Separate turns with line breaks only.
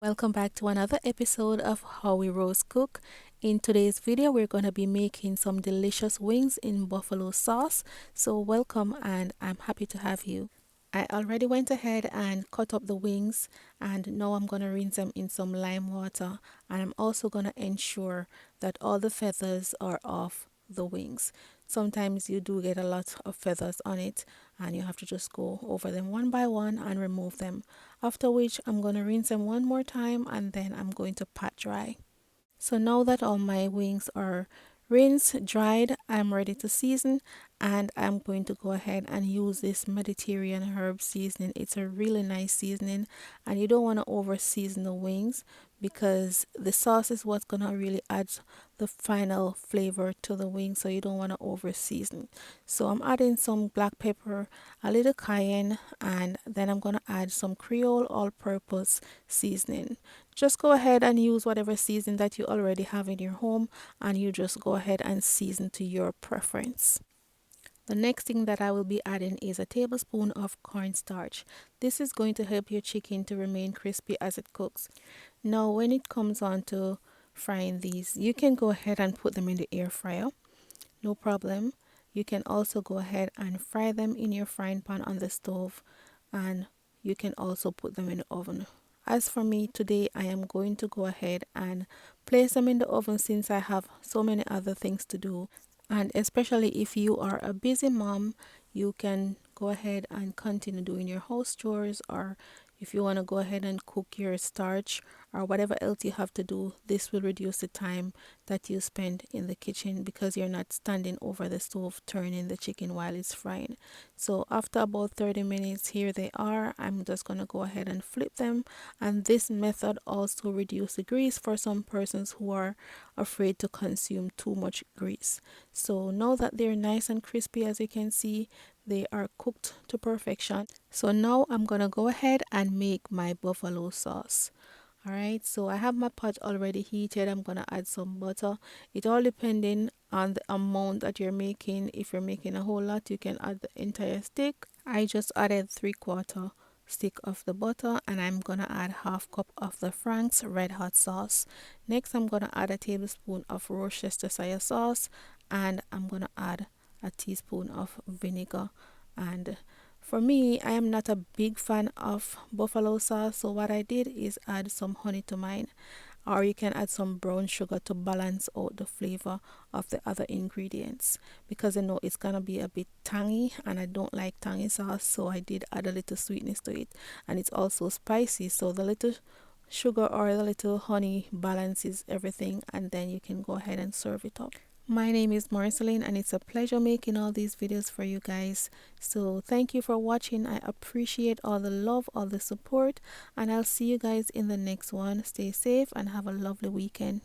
Welcome back to another episode of How We Roast Cook. In today's video, we're going to be making some delicious wings in buffalo sauce. So welcome, and I'm happy to have you. I already went ahead and cut up the wings, and now I'm going to rinse them in some lime water, and I'm also going to ensure that all the feathers are off the wings. Sometimes you do get a lot of feathers on it, and you have to just go over them one by one and remove them. After which I'm going to rinse them one more time, and then I'm going to pat dry. So now that all my wings are rinsed, dried, I'm ready to season, and I'm going to go ahead and use this Mediterranean herb seasoning. It's a really nice seasoning, and you don't want to over season the wings because the sauce is what's going to really add the final flavor to the wings, so you don't want to over season. So I'm adding some black pepper, a little cayenne, and then I'm going to add some Creole all-purpose seasoning. Just go ahead and use whatever season that you already have in your home, and you just go ahead and season to your preference. The next thing that I will be adding is a tablespoon of cornstarch. This is going to help your chicken to remain crispy as it cooks. Now, when it comes on to frying these, you can go ahead and put them in the air fryer. No problem. You can also go ahead and fry them in your frying pan on the stove, and you can also put them in the oven. As for me today, I am going to go ahead and place them in the oven since I have so many other things to do. And especially if you are a busy mom, you can go ahead and continue doing your house chores, or if you want to go ahead and cook your starch or whatever else you have to do, this will reduce the time that you spend in the kitchen because you're not standing over the stove turning the chicken while it's frying. So after about 30 minutes, here they are. I'm just going to go ahead and flip them, and this method also reduces the grease for some persons who are afraid to consume too much grease. So now that they're nice and crispy, as you can see, they are cooked to perfection. So now I'm gonna go ahead and make my buffalo sauce. Alright, so I have my pot already heated. I'm gonna add some butter. It all depending on the amount that you're making. If you're making a whole lot, you can add the entire stick. I just added 3/4 stick of the butter, and I'm gonna add half cup of the Frank's red hot sauce. Next, I'm gonna add a tablespoon of Worcestershire sauce, and I'm gonna add a teaspoon of vinegar. And for me, I am not a big fan of buffalo sauce, so what I did is add some honey to mine, or you can add some brown sugar to balance out the flavor of the other ingredients, because I know it's gonna be a bit tangy and I don't like tangy sauce, so I did add a little sweetness to it. And it's also spicy, so the little sugar or the little honey balances everything, and then you can go ahead and serve it up. My name is Marceline, and it's a pleasure making all these videos for you guys. So thank you for watching. I appreciate all the love, all the support, and I'll see you guys in the next one. Stay safe and have a lovely weekend.